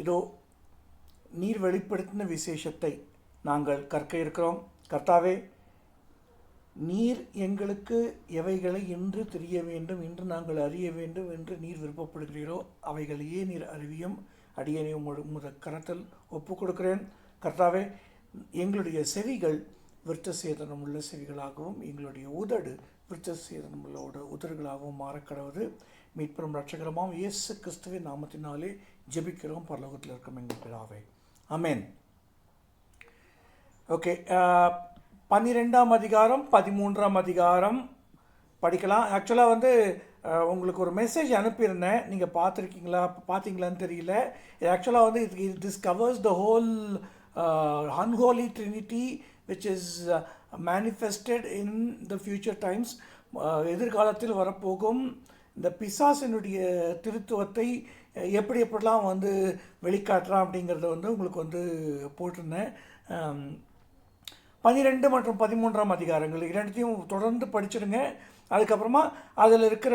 இதோ நீர் வெளிப்படுத்தின விசேஷத்தை நாங்கள் கற்க இருக்கிறோம். கர்த்தாவே, நீர் எங்களுக்கு எவைகளை இன்று தெரிய வேண்டும், இன்று நாங்கள் அறிய வேண்டும் என்று நீர் விருப்பப்படுகிறீரோ அவைகளையே நீர் அறிவியும். அடியனை உமது கரத்தில் ஒப்பு கொடுக்கிறேன். கர்த்தாவே, எங்களுடைய செவிகள் விருத்த சேதனமுள்ள செவிகளாகவும் எங்களுடைய உதடு விருத்த சேதனமுள்ள உதடுகளாகவும் மாறக்கடவது. மீட்பெரும் ரட்சகரமாம் இயேசு கிறிஸ்துவின் நாமத்தினாலே ஜெபிக்கிறோம் பரலோகத்தில் இருக்கும் எங்கள் பிதாவே, ஆமென். ஓகே, 12ஆம் அதிகாரம் 13ஆம் அதிகாரம் படிக்கலாம். ஆக்சுவலாக உங்களுக்கு ஒரு மெசேஜ் அனுப்பியிருந்தேன், நீங்கள் பார்த்தீங்களான்னு தெரியல. ஆக்சுவலாக this covers the whole unholy trinity which is manifested in the future times. எதிர்காலத்தில் வரப்போகும் இந்த பிசாசினுடைய திருத்துவத்தை எப்படிலாம் வெளிக்காட்டுறான் அப்படிங்கிறத உங்களுக்கு போட்டிருந்தேன். 12 மற்றும் 13ஆம் அதிகாரங்கள் இரண்டையும் தொடர்ந்து படிச்சிடுங்க. அதுக்கப்புறமா அதில் இருக்கிற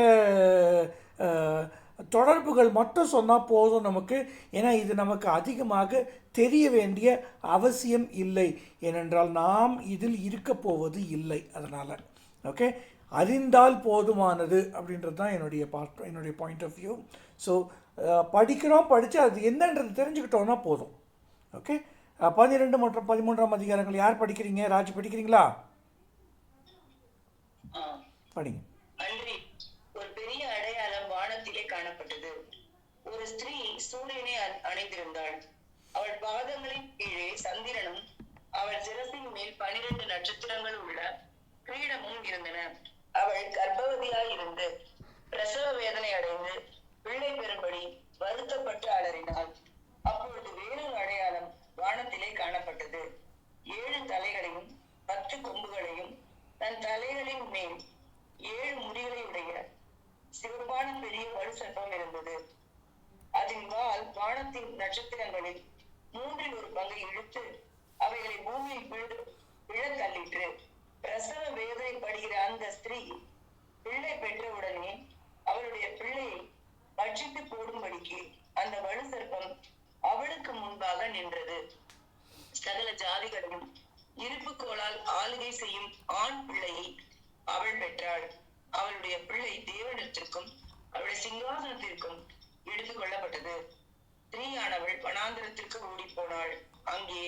தொடர்புகள் மட்டும் சொன்னால் போதும் நமக்கு. ஏன்னா இது நமக்கு அதிகமாக தெரிய வேண்டிய அவசியம் இல்லை, ஏனென்றால் நாம் இதில் இருக்க போவது இல்லை. அதனால் ஓகே, அறிந்தால் போதுமானது அப்படின்றது தான் என்னுடைய பாயிண்ட் ஆஃப் வியூ. ஸோ படித்து அது என்னன்றது தெரிஞ்சுக்கிட்டோன்னா போதும். ஓகே, 12 மற்றும் 13ஆம் அதிகாரங்கள் யார் படிக்கிறீங்க? ராஜ் படிக்கிறீங்களா? படிங்க. ஒரு பெரிய அடையாளம் வானத்திலே காணப்பட்டது. ஒரு ஸ்திரீ சூரியனை அணிந்திருந்தாள். அவள் பாதங்களின் கீழே சந்திரனும் அவள் சிரசின் மேல் 12 நட்சத்திரங்கள் உள்ள கிரீடமும் இருந்தன. அவள் கர்ப்பவதியாய் இருந்து பிரசவ வேதனை அடைந்து பிள்ளை பெறும்படி வருத்தப்பட்டு அலறினாள். அப்பொழுது வேறொரு அடையாளம் வானத்திலே காணப்பட்டது. 7 தலைகளையும் 10 கொம்புகளையும் தன் தலைகளின் மேல் 7 முடிகளையுடைய சிவப்பான பெரிய வலு சர்ப்பம் இருந்தது. அதன் வால் வானத்தின் நட்சத்திரங்களில் 1/3 இழுத்து அவைகளை பூமியில் விழ தள்ளிற்று. பிரசவ வேதனைப்படுகிற அந்த ஸ்திரீ பிள்ளை பெற்றவுடனே அவளுடைய பிள்ளையை பட்சித்து போடும்படிக்கு அந்த வலு சர்ப்பம் அவளுக்கு முன்பாக நின்றது. சகல ஜாதிகளையும் இருப்புக்கோளால் ஆளுகை செய்யும் ஆண் பிள்ளையை அவள் பெற்றாள். அவளுடைய பிள்ளை தேவனிடத்திற்கும் அவளுடைய சிங்காசனத்திற்கும் எடுத்துக் கொள்ளப்பட்டது. ஸ்திரீயானவள் வனாந்திரத்திற்கு ஓடி போனாள். அங்கே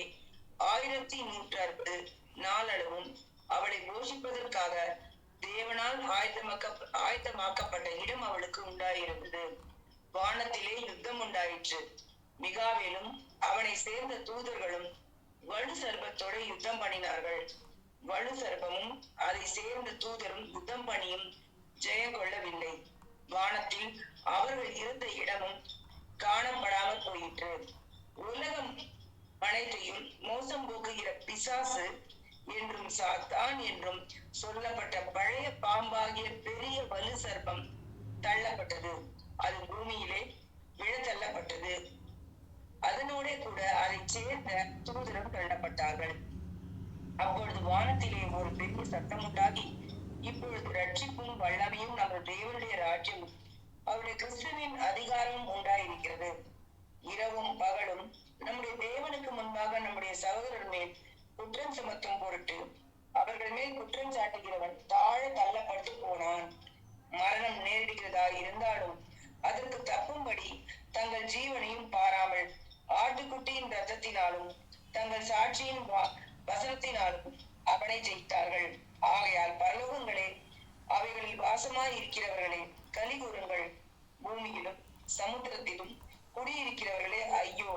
1160 நாளளவும் அவளை போஷிப்பதற்காக தேவனால் ஆயத்தமாக்கப்பட்ட இடம் அவளுக்கு உண்டாயிருந்தது. வானத்திலே யுத்தம் உண்டாயிற்று. மிகாவேலும் அவனை சேர்ந்த தூதர்களும் வலு சர்ப்பத்தோட யுத்தம் பண்ணினார்கள். வலு சர்ப்பமும் அதை சேர்ந்த தூதரும் யுத்தம் பண்ணியும் ஜெயம் கொள்ளவில்லை. வானத்தில் அவர்கள் இருந்த இடமும் காணப்படாமல் போயிற்று. உலகம் அனைத்தையும் மோசம் போக்குகிற பிசாசு என்றும் சாத்தான் என்றும் சொல்லப்பட்ட பழைய பாம்பாகிய பெரிய வலு சர்ப்பம் தள்ளப்பட்டது. அது பூமியிலே விழ தள்ளப்பட்டது. அதனோட கூட அதை சேர்ந்த தூதரும் தள்ளப்பட்டார்கள். அப்பொழுது வானத்திலே ஒரு பெரிய சத்தம் உண்டாகி, இப்பொழுது ரட்சிப்பும் வல்லமையும் நம்ம தேவனுடைய ராஜ்யமும் அவருடைய கிறிஸ்துவின் அதிகாரமும் உண்டாயிருக்கிறது. இரவும் பகலும் நம்முடைய தேவனுக்கு முன்பாக நம்முடைய சகோதரர் மேல் குற்றம் சுமத்தும் பொருட்டு அவர்கள் மேல் குற்றம் சாட்டுகிறவன் தாழ தள்ளப்பட்டு போனான். மரணம் நேரிடுகிறதா இருந்தாலும் அதற்கு தப்பும்படி தங்கள் ஜீவனையும் பாராமல் ஆட்டுக்குட்டியின் ரத்தத்தினாலும் தங்கள் சாட்சியின் வசனத்தினாலும் அவனை ஜெயித்தார்கள். ஆகையால் பரலோகங்களே, அவைகளில் வாசமாய் இருக்கிறவர்களே, கலி கூறுங்கள். பூமியிலும் சமுத்திரத்திலும் குடியிருக்கிறவர்களே ஐயோ,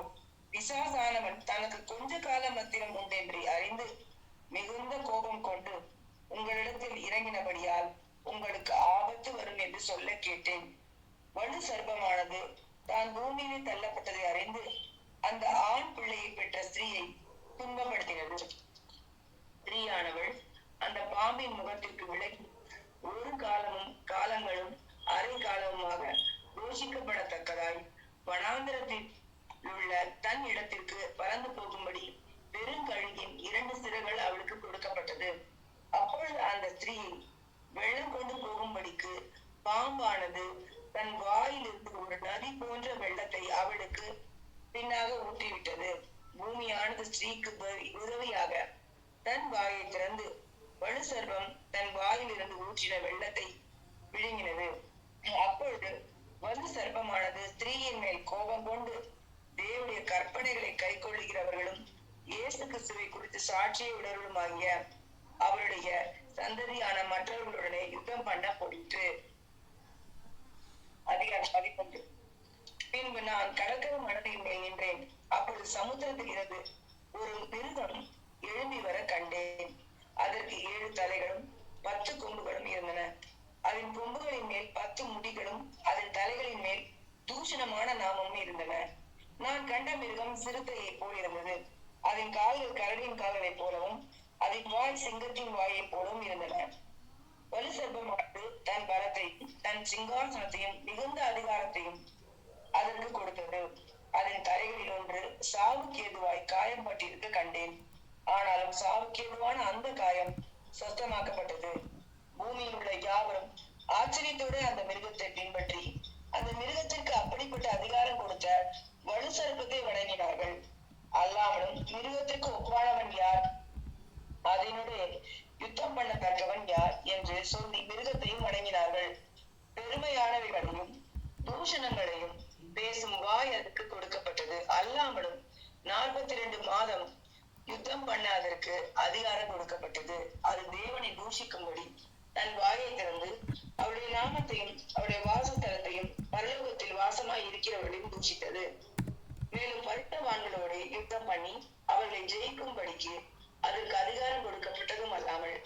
பிசாசானவன் தனக்கு கொஞ்ச கால மத்திரம் உண்டென்று அறிந்து மிகுந்த கோபம் கொண்டு உங்களிடத்தில் இறங்கினபடியால் உங்களுக்கு ஆபத்து வரும் என்று சொல்ல கேட்டேன். வலு சர்ப்பமானது தான் பூமியிலே தள்ளப்பட்டதை அறிந்து அந்த ஆண் பிள்ளையை பெற்ற ஸ்திரீயை துன்பப்படுத்தினது. ஸ்திரீயானவள் அந்த பாம்பின் முகத்திற்கு விலகி ஒரு காலங்களும் அரை காலமுமாக போஷிக்கப்படத்தக்கதாய் வனாந்திரத்தில் உள்ள தன் இடத்திற்கு பறந்து போகும்படி பெருங்கழுகின் 2 சிறகுகள் அவளுக்கு கொடுக்கப்பட்டது. அப்பொழுது அந்த ஸ்திரீயை வெள்ளம் கொண்டு போகும்படிக்கு பாம்பானது தன் வாயிலிருந்து ஒரு நதி போன்ற வெள்ளத்தை அவளுக்கு பின்னாக ஸ்திரீக்கு உதவியாக தன் வாயை திறந்து வலு சர்ப்பம் தன் வாயிலிருந்து ஊற்றின வெள்ளத்தை விழுங்கினது. அப்பொழுது வலு சர்ப்பமானது ஸ்திரீயின் மேல் கோபம் கொண்டு தேவனுடைய கற்பனைகளை கை கொள்ளுகிறவர்களும் இயேசு கிறிஸ்துவை குறித்து சாட்சியை உணர்வுமாகிய அவருடைய சந்ததியான மற்றவர்களுடனே யுத்தம் பண்ண போயிற்று. அதிகாரம் 11. பின்பு நான் கடற்கரை மணலின் மேல் நின்றேன். அப்பொழுது சமுத்திரத்தில் இருந்து ஒரு மிருகம் எழும்பி வர கண்டேன். அதற்கு 7 தலைகளும் 10 கொம்புகளும் இருந்தன. அதன் கொம்புகளின் மேல் 10 முடிகளும் அதன் தலைகளின் மேல் தூஷணமான நாமமும் இருந்தன. நான் கண்ட மிருகம் சிறுத்தையை போல் இருந்தது. அதன் கால்கள் கரடியின் கால்களைப் போலவும் அதன் வாய் சிங்கத்தின் வாயை போலவும் இருந்தன. வலு சர்ப்பமானது தன் பலத்தையும் தன் சிங்காசனத்தையும் மிகுந்த அதிகாரத்தையும் அதற்கு கொடுத்தது. அதன் தலைகளில் ஒன்று சாவுக்கு ஏதுவாய் காயம் பட்டிருக்க கண்டேன். ஆனாலும் சாவுக்கு ஏதுவான அந்த காயம் சொஸ்தமாக்கப்பட்டது. பூமியில் உள்ள யாவரும் ஆச்சரியத்தோடு அந்த மிருகத்தை பின்பற்றி அந்த மிருகத்திற்கு அப்படிப்பட்ட அதிகாரம் கொடுத்த வலு சர்ப்பத்தை வணங்கினார்கள். அல்லாமலும் மிருகத்திற்கு ஒப்பானவன் யார், அதனுடைய யுத்தம் பண்ணத்தக்கவன் யார் என்று சொல்லி மிருகத்தையும் வணங்கினார்கள். பெருமையானவைகளையும் தூஷணங்களையும் பேசும் வாய் அதற்கு கொடுக்கப்பட்டது. அல்லாமலும் 42 மாதம் யுத்தம் பண்ண அதற்கு அதிகாரம் கொடுக்கப்பட்டது. அது தேவனை தூஷிக்கும்படி தன் வாயை திறந்து அவருடைய நாமத்தையும் அவருடைய வாசஸ்தலத்தையும் பரலோகத்தில் வாசமாய் இருக்கிறவர்களையும் தூஷித்தது. மேலும் பரிசுத்தவான்களோடு யுத்தம் பண்ணி அவர்களை ஜெயிக்கும்படிக்கு அதற்கு அதிகாரம் கொடுக்கப்பட்டதும் அல்லாமல்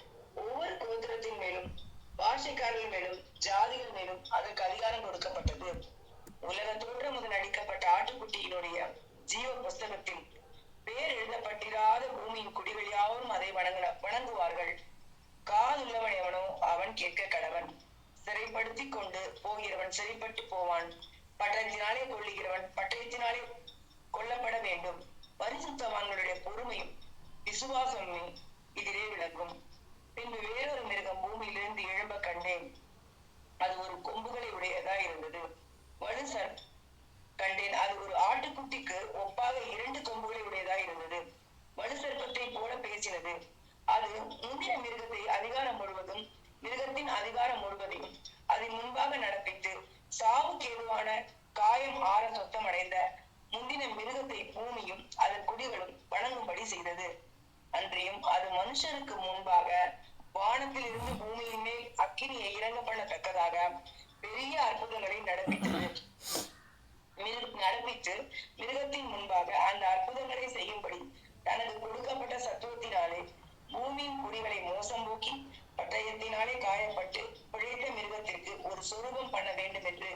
ஒவ்வொரு கோத்திரத்தின் மேலும் பாஷைக்காரர்கள் மேலும் ஜாதிகள் மேலும் அதற்கு அதிகாரம் கொடுக்கப்பட்டது. உலக தோற்றம் முதல் அடிக்கப்பட்ட ஆட்டுக்குட்டியினுடைய ஜீவ புஸ்தகத்தில் பேர் எழுதப்பட்டிராத பூமியின் குடிகள் யாவரும் அதை வணங்குவார்கள். கால் உள்ளவன் எவனோ அவன் கேட்க கடவன். சிறைப்படுத்தி கொண்டு போகிறவன் சிறைப்பட்டு போவான். பட்டயத்தினாலே கொள்ளுகிறவன் பட்டயத்தினாலே கொல்லப்பட வேண்டும். பரிசுத்தவான்களுடைய பொறுமையும் விசுவாசமே இதிலே விளக்கும். பின்பு வேறொரு மிருகம் பூமியிலிருந்து எழும்ப கண்டேன். அது ஒரு கொம்புகளை உடையதா இருந்தது. வலு கண்டேன். அது ஒரு ஆட்டுக்குட்டிக்கு ஒப்பாக 2 கொம்புகளை உடையதா இருந்தது. வலு சர்ப்பத்தை போல பேசினது. அது முந்தின மிருகத்தை அதிகாரம் முழுவதும் மிருகத்தின் அதிகாரம் முழுவதையும் அதன் முன்பாக நடப்பித்து சாவுக்கு ஏதுவான காயம் ஆற சொத்தம் அடைந்த முந்தின மிருகத்தை பூமியும் அதன் குடிகளும் வணங்கும்படி செய்தது. அன்றியும் அது மனுஷனுக்கு முன்பாக வானத்தில் இருந்து பூமியின் மேல் அக்கினியை இறங்க பண்ணத்தக்கதாக பெரிய அற்புதங்களை நடப்பித்து மிருகத்தின் முன்பாக அந்த அற்புதங்களை செய்யும்படி தனக்கு கொடுக்கப்பட்ட சத்துவத்தினாலே பூமியின் குடிகளை மோசம் போக்கி பட்டயத்தினாலே காயப்பட்டு பிழைத்த மிருகத்திற்கு ஒரு சொரூபம் பண்ண வேண்டும் என்று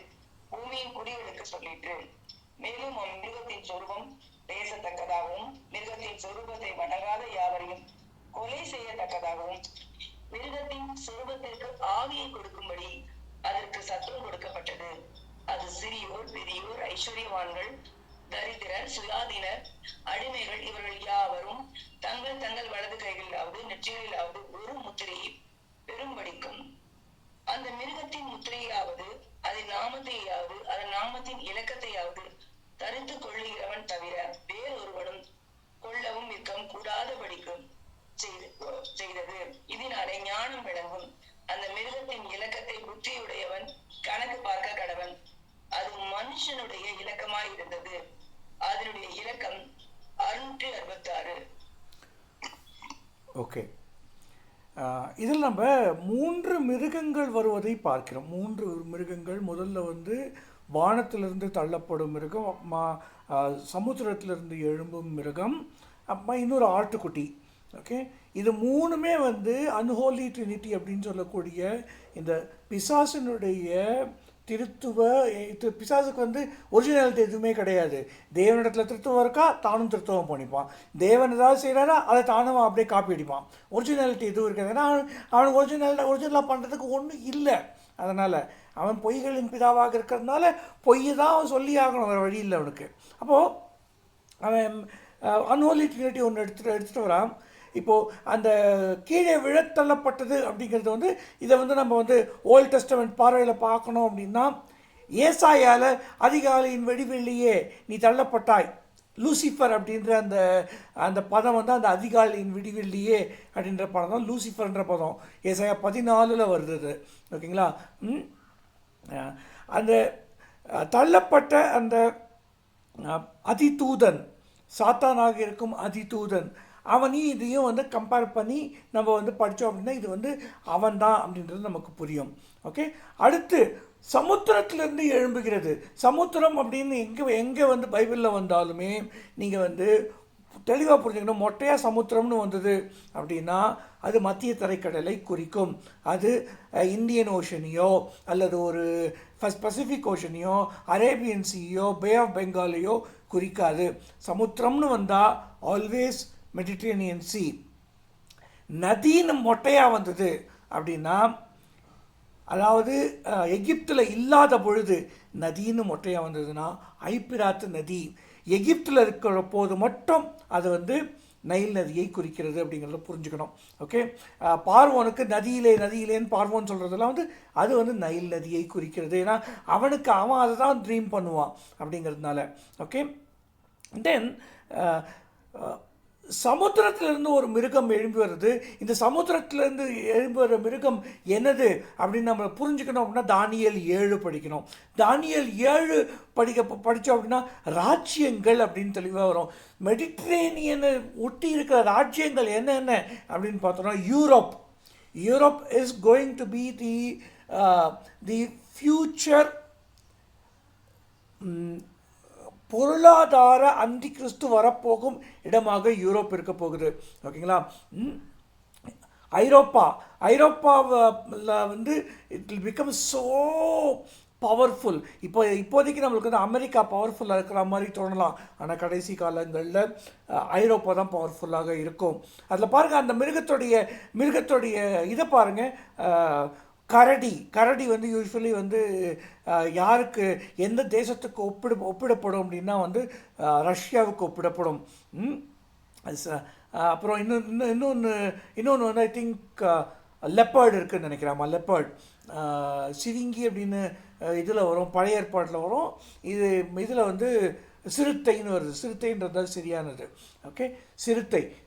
பூமியின் குடிகளுக்கு சொல்லிற்று. மேலும் மிருகத்தின் சொரூபம் பேசத்தக்கதாகவும் மிருகத்தின் சொரூபத்தை வணங்காத யாவரையும் கொலை செய்யத்தக்கதாகவும் மிருகத்தின் சொரூபத்திற்கு ஆவியை கொடுக்கும்படி அதற்கு சத்துவம் கொடுக்கப்பட்டது. அது சிறியோர் பெரியோர் ஐஸ்வர்யவான்கள் தரித்திரர் சுயாதீனர் அடிமைகள் இவர்கள் யாவரும் தங்கள் தங்கள் வலது கைகளிலாவது நெற்றிகளிலாவது ஒரு முத்திரையை பெரும்படிக்கும் அந்த மிருகத்தின் முத்திரையாவது அதன் நாமத்தையாவது அதன் நாமத்தின் இலக்கத்தையாவது தரித்து கொள்ளுகிறவன் தவிர வேறொருவனும் கொள்ளவும் விற்கவும் கூடாதபடிக்கும் செய்தது. இதனாலே ஞானம் விளங்கும். அந்த மிருகத்தின் இலக்கத்தை புத்தியுடையவன் கணக்கு பார்க்க கடவன். அது மனுஷனுடைய இலக்கமாய் இருந்தது. அதனுடைய இலக்கம் 666. ஓகே, இதில் நம்ம 3 மிருகங்கள் வருவதை பார்க்கிறோம். 3 மிருகங்கள். முதல்ல வானத்திலிருந்து தள்ளப்படும் மிருகம், சமுத்திரத்திலிருந்து எழும்பும் மிருகம், அப்புறம் இன்னொரு ஆட்டுக்குட்டி. ஓகே, இது 3மே அன்ஹோலி ட்ரினிட்டி அப்படின்னு சொல்லக்கூடிய இந்த பிசாசினுடைய பிசாசுக்கு ஒரிஜினாலிட்டி எதுவுமே கிடையாது. தேவனிடத்தில் திருத்துவம் இருக்கா, தானும் திருத்துவம் பண்ணிப்பான். தேவன் ஏதாவது செய்கிறாரா அதை தானும் அப்படியே காப்பி அடிப்பான். ஒரிஜினாலிட்டி எதுவும் இருக்காது. ஏன்னா அவனுக்கு ஒரிஜினலாக பண்ணுறதுக்கு ஒன்றும் இல்லை. அதனால் அவன் பொய்களின் பிதாவாக இருக்கிறதுனால பொய் தான் அவன் சொல்லி ஆகணும், வேறு வழி இல்லை அவனுக்கு. அப்போது அவன் அன்ஹோலி ட்ரினிட்டி ஒன்று எடுத்துகிட்டு வரான். இப்போது அந்த கீழே விழத்தள்ளப்பட்டது அப்படிங்கிறது இதை நம்ம ஓல்ட் டெஸ்டமெண்ட் பார்வையில் பார்க்கணும் அப்படின்னா, ஏசாயால் அதிகாலையின் வெடிவெள்ளியே நீ தள்ளப்பட்டாய், லூசிஃபர் அப்படின்ற அந்த அந்த பதம் வந்து அந்த அதிகாலையின் விடிவெள்ளியே அப்படின்ற படம் தான் லூசிஃபர்ன்ற பதம் ஏசாயா 14 வருது அது. ஓகேங்களா? அந்த தள்ளப்பட்ட அந்த அதிதூதன், சாத்தானாக இருக்கும் அதிதூதன், அவனையும் இதையும் வந்து கம்பேர் பண்ணி நம்ம வந்து படித்தோம் அப்படின்னா இது வந்து அவன்தான் அப்படின்றது நமக்கு புரியும். ஓகே, அடுத்து சமுத்திரத்திலிருந்து எழும்புகிறது. சமுத்திரம் அப்படின்னு எங்கே வந்து பைபிளில் வந்தாலுமே நீங்கள் வந்து தெளிவாக புரிஞ்சுக்கணும். மொட்டையாக சமுத்திரம்னு வந்தது அப்படின்னா அது மத்திய தரைக்கடலை குறிக்கும். அது இந்தியன் ஓஷனையோ அல்லது ஒரு Pacific ஓஷனையோ Arabian Seo bay of பெங்காலையோ குறிக்காது. சமுத்திரம்னு வந்தால் ஆல்வேஸ் மெடிட்ரேனியன் சி. நதின்னு மொட்டையாக வந்தது அப்படின்னா, அதாவது எகிப்தில் இல்லாத பொழுது நதின்னு மொட்டையாக வந்ததுன்னா ஐப்பிராத்து நதி. எகிப்தில் இருக்கிற போது மட்டும் அது வந்து நைல் நதியை குறிக்கிறது அப்படிங்கிறத புரிஞ்சுக்கணும். ஓகே, பார்வோனுக்கு நதியிலேன்னு பார்வோன்னு சொல்கிறதெல்லாம் வந்து அது வந்து நைல் நதியை குறிக்கிறது. ஏன்னா அவன் அதை தான் ட்ரீம் பண்ணுவான் அப்படிங்கிறதுனால. ஓகே, தென் சமுத்திரத்திலிருந்து ஒரு மிருகம் எழும்பி வருது. இந்த சமுத்திரத்திலேருந்து எழும்பி வர மிருகம் என்னது அப்படின்னு நம்ம புரிஞ்சுக்கணும் அப்படின்னா தானியேல் 7 படிக்கணும். தானியேல் 7 படித்தோம் அப்படின்னா ராஜ்யங்கள் அப்படின்னு தெளிவாக வரும். மெடிட்ரேனியனை ஒட்டி இருக்கிற ராஜ்யங்கள் என்னென்ன அப்படின்னு பார்த்தோம்னா Europe is going to be the future பொருளாதார அந்தி கிறிஸ்து வரப்போகும் இடமாக யூரோப் இருக்க போகுது. ஓகேங்களா? ஐரோப்பாவில் வந்து it will become so powerful. இப்போதைக்கு நம்மளுக்கு வந்து அமெரிக்கா பவர்ஃபுல்லாக இருக்கிற மாதிரி தோணலாம். ஆனால் கடைசி காலங்களில் ஐரோப்பா தான் பவர்ஃபுல்லாக இருக்கும். அதில் பாருங்கள், அந்த மிருகத்துடைய இதை பாருங்கள். கரடி வந்து யூஸ்வலி வந்து யாருக்கு எந்த தேசத்துக்கு ஒப்பிடப்படும் அப்படின்னா வந்து ரஷ்யாவுக்கு ஒப்பிடப்படும். அப்புறம் இன்னொன்று வந்து ஐ திங்க் லெப்பர்டு இருக்குதுன்னு நினைக்கிறேன். லெப்பர்ட் சிவிங்கி அப்படின்னு இதில் வரும், பழைய ஏற்பாட்டில் வரும். இதில் வந்து சிறுத்தைன்னு வருது. சிறுத்தைன்றது சரியானது. ஓகே,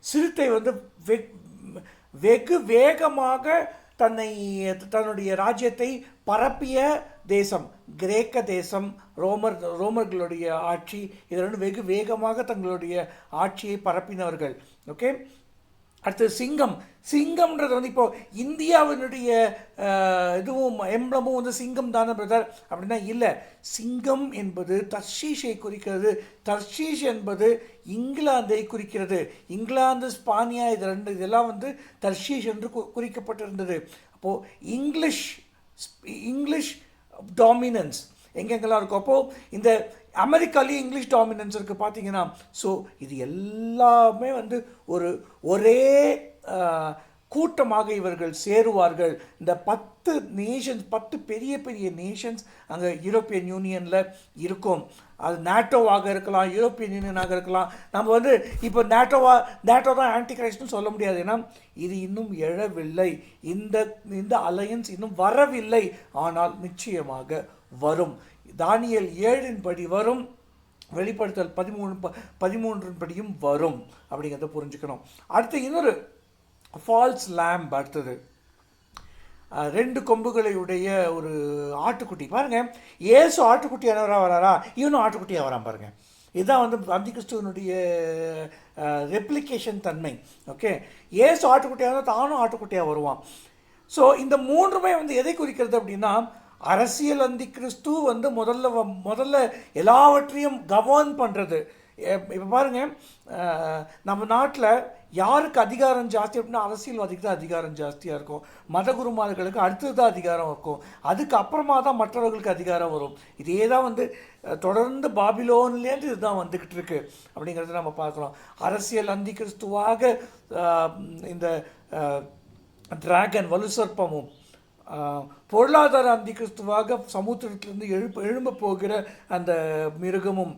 சிறுத்தை வந்து வெகு வேகமாக தன்னுடைய ராஜ்யத்தை பரப்பிய தேசம் கிரேக்க தேசம். ரோமர்களுடைய ஆட்சி, இதில் வெகு வேகமாக தங்களுடைய ஆட்சியை பரப்பினவர்கள். ஓகே, அடுத்து சிங்கம்ன்றது வந்து இப்போ இந்தியாவினுடைய இதுவும் எம்ப்ளமும் வந்து சிங்கம் தானே பிரதர் அப்படின்னா இல்லை. சிங்கம் என்பது தர்ஷீஷை குறிக்கிறது. தர்ஷீஷ் என்பது இங்கிலாந்தை குறிக்கிறது. இங்கிலாந்து, ஸ்பானியா இதெல்லாம் வந்து தர்ஷீஷ் என்று குறிக்கப்பட்டிருந்தது. அப்போது இங்கிலீஷ் டாமினன்ஸ் எங்கெங்கெல்லாம் இருக்கும். அப்போது இந்த அமெரிக்காலேயும் இங்கிலீஷ் டாமினன்ஸ் இருக்குது பார்த்தீங்கன்னா. ஸோ இது எல்லாமே வந்து ஒரே கூட்டமாக இவர்கள் சேருவார்கள். இந்த 10 பெரிய பெரிய நேஷன்ஸ் அங்கே யூரோப்பியன் யூனியனில் இருக்கும். அது நேட்டோவாக இருக்கலாம், யூரோப்பியன் யூனியனாக இருக்கலாம். நம்ம வந்து இப்போ நேட்டோ தான் ஆன்டி கிரைஸ்ட்னு சொல்ல முடியாது. ஏன்னா இது இன்னும் எழவில்லை. இந்த அலையன்ஸ் இன்னும் வரவில்லை. ஆனால் நிச்சயமாக வரும். தானியேல் 7 படி வரும். வெளிப்படுத்தல் 13 படியும் வரும் அப்படிங்கிறத புரிஞ்சுக்கணும். அடுத்து இன்னொரு ஃபால்ஸ் லேம்ப். அடுத்தது 2 கொம்புகளை உடைய ஒரு ஆட்டுக்குட்டி. பாருங்கள், ஏசு ஆட்டுக்குட்டியானவராக வராரா, இவனும் ஆட்டுக்குட்டியாக வரான் பாருங்கள். இதுதான் வந்து அந்தி கிறிஸ்துவனுடைய ரெப்ளிகேஷன் தன்மை. ஓகே, ஏசு ஆட்டுக்குட்டியாக தானும் ஆட்டுக்குட்டியாக வருவான். ஸோ இந்த 3மே வந்து எதை குறிக்கிறது அப்படின்னா, அரசியல் அந்தி கிறிஸ்து வந்து முதல்ல எல்லாவற்றையும் கவர்ன் பண்ணுறது. இப்போ பாருங்கள், நம்ம நாட்டில் யாருக்கு அதிகாரம் ஜாஸ்தி அப்படின்னா அரசியல்வாதிக்கு தான் அதிகாரம் ஜாஸ்தியாக இருக்கும். மத குருமார்களுக்கு அடுத்தது தான் அதிகாரம் இருக்கும். அதுக்கு அப்புறமா தான் மற்றவர்களுக்கு அதிகாரம் வரும். இதே தான் வந்து தொடர்ந்து பாபிலோன்லேருந்து இதுதான் வந்துக்கிட்டு இருக்கு அப்படிங்கிறத நம்ம பார்க்குறோம். அரசியல் அந்தி கிறிஸ்துவாக இந்த டிராகன் வலுசற்பமும், பொருளாதார அந்தி கிறிஸ்துவாக சமுத்திரத்திலிருந்து எழும்ப போகிற அந்த மிருகமும்,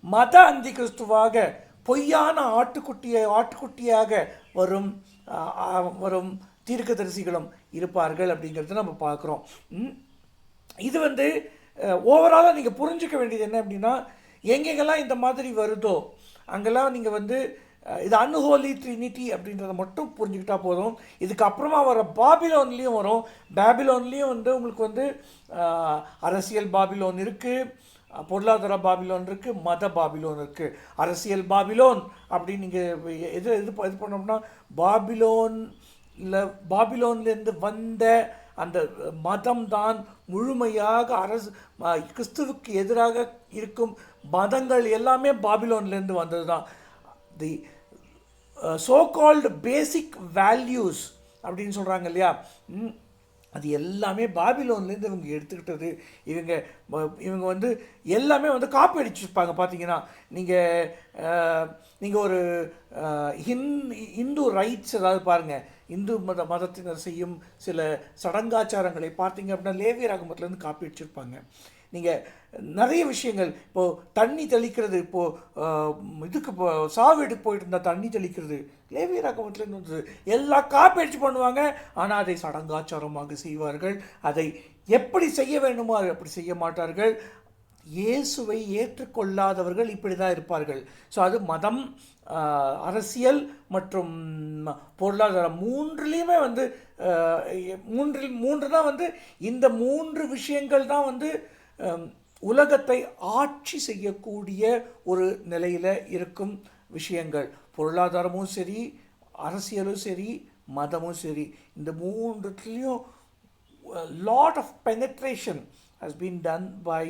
மத அந்தி கிறிஸ்துவாக பொய்யான ஆட்டுக்குட்டியாக வரும் தீர்க்கதரிசிகளும் இருப்பார்கள் அப்படிங்கிறத நம்ம பார்க்குறோம். இது வந்து ஓவராலாக நீங்கள் புரிஞ்சுக்க வேண்டியது என்ன அப்படின்னா, எங்கெங்கெல்லாம் இந்த மாதிரி வருதோ அங்கெல்லாம் நீங்கள் வந்து இது அன்ஹோலி ட்ரினிட்டி அப்படின்றத மட்டும் புரிஞ்சுக்கிட்டா போதும். இதுக்கப்புறமா வர பாபிலோன்லேயும் வரும். பாபிலோன்லேயும் வந்து உங்களுக்கு வந்து அரசியல் பாபிலோன் இருக்குது, பொருளாதார பாபிலோன் இருக்குது, மத பாபிலோன் இருக்குது. அரசியல் பாபிலோன் அப்படின்னு நீங்கள் இது பண்ணோம்னா பாபிலோன்லேருந்து வந்த அந்த மதம் தான் முழுமையாக கிறிஸ்துவுக்கு எதிராக இருக்கும் மதங்கள் எல்லாமே பாபிலோன்லேருந்து வந்தது தான். The so called basic values அப்படின்னு சொல்கிறாங்க இல்லையா, அது எல்லாமே பாபிலோன்லேருந்து இவங்க எடுத்துக்கிட்டது. இவங்க வந்து எல்லாமே வந்து காப்பி அடிச்சிருப்பாங்க. பார்த்தீங்கன்னா நீங்கள் ஒரு இந்து ரைட்ஸ் ஏதாவது பாருங்கள், இந்து மதத்தினர் செய்யும் சில சடங்காச்சாரங்களை பார்த்தீங்க அப்படின்னா லேவியராகமத்துலேருந்து காப்பி அடிச்சிருப்பாங்க. நீங்கள் நிறைய விஷயங்கள், இப்போது தண்ணி தெளிக்கிறது, இப்போது இதுக்கு சாவீட்டுக்கு போயிட்டு இருந்தால் தண்ணி தெளிக்கிறது லேவியராகமத்துலேருந்து வந்தது. எல்லா காப்பி அடிச்சு பண்ணுவாங்க, ஆனால் அதை சடங்காச்சாரமாக செய்வார்கள். அதை எப்படி செய்ய வேண்டுமோ அதை அப்படி செய்ய மாட்டார்கள். இயேசுவை ஏற்றுக்கொள்ளாதவர்கள் இப்படி தான் இருப்பார்கள். ஸோ அது மதம், அரசியல் மற்றும் பொருளாதாரம் மூன்றுலேயுமே வந்து மூன்று தான் வந்து இந்த மூன்று விஷயங்கள் தான் வந்து உலகத்தை ஆட்சி செய்யக்கூடிய ஒரு நிலையில் இருக்கும் விஷயங்கள். பொருளாதாரமும் சரி, அரசியலும் சரி, மதமும் சரி, இந்த மூன்றுலேயும் lot of penetration has been done by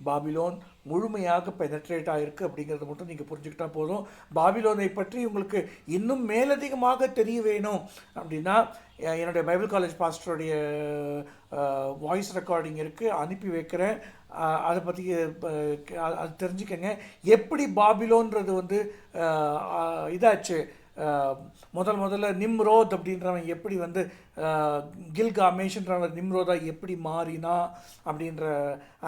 Babylon முழுமையாக பெனட்ரேட் ஆகிருக்கு அப்படிங்கிறத மட்டும் நீங்கள் புரிஞ்சுக்கிட்டா போதும். பாபிலோனை பற்றி உங்களுக்கு இன்னும் மேலதிகமாக தெரிய வேணும் அப்படின்னா என்னுடைய பைபிள் காலேஜ் பாஸ்டருடைய வாய்ஸ் ரெக்கார்டிங் இருக்குது, அனுப்பி வைக்கிறேன். அதை பற்றி அது தெரிஞ்சுக்கங்க. எப்படி பாபிலோன்றது வந்து இதாச்சு, முதல்ல நிம்ரோத் அப்படின்றவன் எப்படி வந்து கில்காமேஷ்ன்றவன் நிம்ரோதாக எப்படி மாறினா அப்படின்ற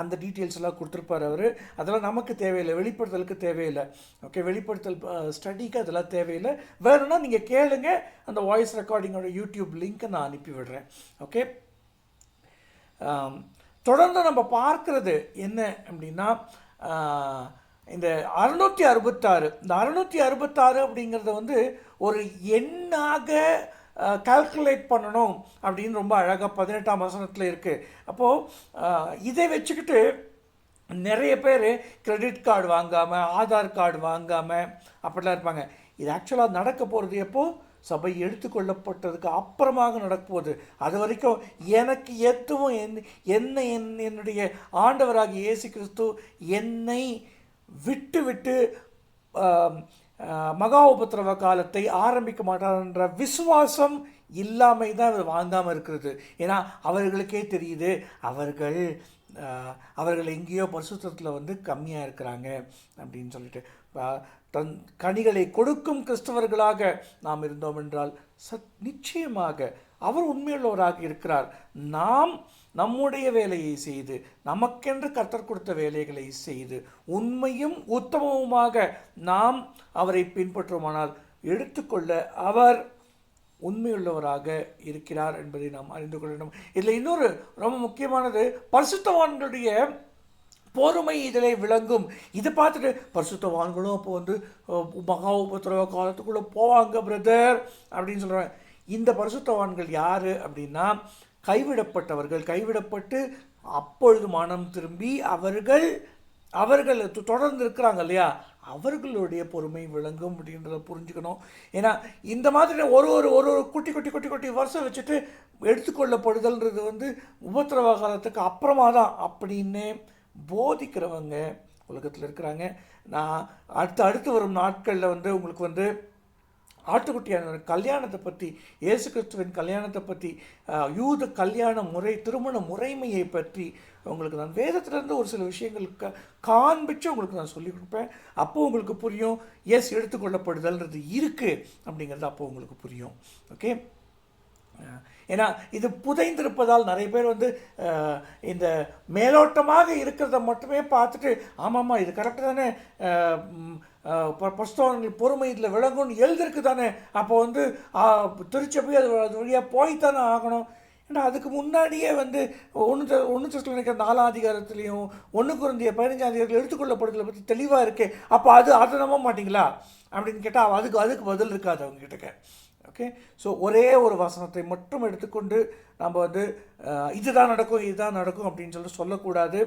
அந்த டீட்டெயில்ஸ் எல்லாம் கொடுத்துருப்பார் அவர். அதெல்லாம் நமக்கு தேவையில்லை, வெளிப்படுத்தலுக்கு தேவையில்லை. ஓகே, வெளிப்படுத்தல் ஸ்டடிக்கு அதெல்லாம் தேவையில்லை. வேணும்னா நீங்கள் கேளுங்க, அந்த வாய்ஸ் ரெக்கார்டிங்கோட யூடியூப் லிங்க்கை நான் அனுப்பி விடுறேன். ஓகே, தொடர்ந்து நம்ம பார்க்குறது என்ன அப்படின்னா இந்த 666 இந்த 666 அப்படிங்கிறத வந்து ஒரு எண்ணாக கால்குலேட் பண்ணணும் அப்படின்னு ரொம்ப அழகாக 18ஆம் வசனத்தில் இருக்குது. அப்போது இதை வச்சுக்கிட்டு நிறைய பேர் கிரெடிட் கார்டு வாங்காமல், ஆதார் கார்டு வாங்காமல் அப்படிலாம் இருப்பாங்க. இது ஆக்சுவலாக நடக்க போகிறது எப்போது? சபை எடுத்துக்கொள்ளப்பட்டதுக்கு அப்புறமாக நடக்கும்போது. அது வரைக்கும் எனக்கு எதுவும் என்னுடைய ஆண்டவராகிய இயேசு கிறிஸ்து என்னை விட்டு மகா உபத்திரவ காலத்தை ஆரம்பிக்க மாட்டார்ன்ற விசுவாசம் இல்லாமை தான் அது வாங்காமல் இருக்கிறது. ஏன்னா அவர்களுக்கே தெரியுது அவர்கள் எங்கேயோ பரிசுத்தத்தில் வந்து கம்மியாக இருக்கிறாங்க அப்படின்னு சொல்லிட்டு. தன் கனிகளை கொடுக்கும் கிறிஸ்தவர்களாக நாம் இருந்தோம் என்றால் நிச்சயமாக அவர் உண்மையுள்ளவராக இருக்கிறார். நாம் நம்முடைய வேலையை செய்து, நமக்கென்று கர்த்தர் கொடுத்த வேலைகளை செய்து, உண்மையும் உத்தமவுமாக நாம் அவரை பின்பற்றுமானால் எடுத்துக்கொள்ள அவர் உண்மையுள்ளவராக இருக்கிறார் என்பதை நாம் அறிந்து கொள்ளணும். இதில் இன்னொரு ரொம்ப முக்கியமானது, பரிசுத்தவான்களுடைய பொறுமை இதில் விளங்கும். இதை பார்த்துட்டு பரிசுத்தவான்களும் அப்போ வந்து மகா உபத்திரவ காலத்துக்குள்ளே போவாங்க பிரதர் அப்படின்னு சொல்கிறாங்க. இந்த பரிசுத்தவான்கள் யார் அப்படின்னா கைவிடப்பட்டவர்கள். கைவிடப்பட்டு அப்பொழுது மனம் திரும்பி அவர்கள் தொடர்ந்து இருக்கிறாங்க இல்லையா, அவர்களுடைய பொறுமை விளங்கும் அப்படின்றத புரிஞ்சுக்கணும். ஏன்னா இந்த மாதிரி ஒரு குட்டி வருஷம் வச்சுட்டு எடுத்துக்கொள்ளப்படுதல்ன்றது வந்து உபத்திரவ காலத்துக்கு அப்புறமா தான் அப்படின்னு போதிக்கிறவங்க உலகத்தில் இருக்கிறாங்க. நான் அடுத்து வரும் நாட்களில் வந்து உங்களுக்கு வந்து ஆட்டுக்குட்டியான கல்யாணத்தை பற்றி, இயேசு கிறிஸ்துவின் கல்யாணத்தை பற்றி, யூத கல்யாண முறை, திருமண முறைமையை பற்றி உங்களுக்கு நான் வேதத்திலேருந்து ஒரு சில விஷயங்களுக்கு காண்பிச்சு உங்களுக்கு நான் சொல்லிக் கொடுப்பேன். அப்போது உங்களுக்கு புரியும் எஸ் எடுத்துக்கொள்ளப்படுதல்ன்றது இருக்குது அப்படிங்கிறது அப்போது உங்களுக்கு புரியும். ஓகே, ஏன்னா இது புதைந்திருப்பதால் நிறைய பேர் வந்து இந்த மேலோட்டமாக இருக்கிறத மட்டுமே பார்த்துட்டு ஆமாம்மா இது கரெக்டு தானே, பரிசுத்தவான்கள் பொறுமை இதில் விளங்கும்னு எழுதிருக்கு தானே, அப்போ வந்து திருச்சபை அது வழியாக போய்த்தானே ஆகணும். ஏன்னா அதுக்கு முன்னாடியே வந்து ஒன்று நினைக்கிற 4ஆம் அதிகாரத்துலேயும் 1 Corinthians 15ஆம் அதிகாரத்தில் எடுத்துக்கொள்ளப்படுதலை பற்றி தெளிவாக இருக்கே, அப்போ அதை நம்ப மாட்டிங்களா அப்படின்னு கேட்டால் அதுக்கு பதில் இருக்காது அவங்க கிட்டக்க. ஓகே, ஸோ ஒரே ஒரு வசனத்தை மட்டும் எடுத்துக்கொண்டு நம்ம வந்து இதுதான் நடக்கும் அப்படின்னு சொல்லக்கூடாது.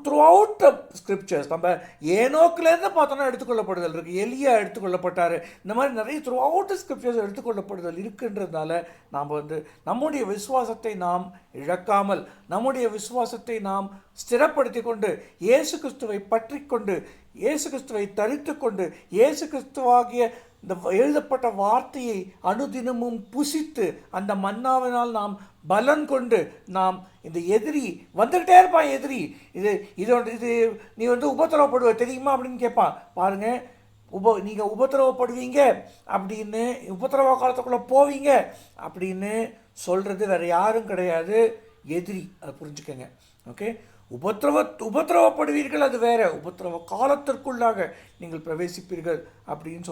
த்ரூ அவுட் த ஸ்கிரிப்சர்ஸ் நம்ம ஏனோக்கிலேருந்து பார்த்தோன்னா எடுத்துக்கொள்ளப்படுதல் இருக்குது, எலியா எடுத்துக்கொள்ளப்பட்டார், இந்த மாதிரி நிறைய த்ரூ அவுட் த ஸ்கிரிப்சர்ஸ் எடுத்துக்கொள்ளப்படுதல் இருக்குன்றதுனால நாம் வந்து நம்முடைய விசுவாசத்தை நாம் இழக்காமல், நம்முடைய விசுவாசத்தை நாம் ஸ்திரப்படுத்தி கொண்டு, இயேசு கிறிஸ்துவை பற்றி கொண்டு, இயேசு கிறிஸ்துவை தரித்து கொண்டு, இயேசு கிறிஸ்துவாகிய இந்த எழுதப்பட்ட வார்த்தையை அனுதினமும் புசித்து அந்த மன்னாவினால் நாம் பலன் கொண்டு நாம் இந்த எதிரி வந்துக்கிட்டே இருப்பான். எதிரி இது நீ வந்து உபத்திரவப்படுவ தெரியுமா அப்படின்னு கேட்பான். பாருங்கள், நீங்கள் உபத்திரவப்படுவீங்க அப்படின்னு, உபத்திரவ காலத்துக்குள்ளே போவீங்க அப்படின்னு சொல்கிறது வேறு யாரும் கிடையாது, எதிரி. அதை புரிஞ்சுக்கங்க. ஓகே, உபத்திரவப்படுவீர்கள், அது வேற. உபத்திரவ காலத்திற்குள்ளாக நீங்கள் பிரவேசிப்பீர்கள் அப்படின்னு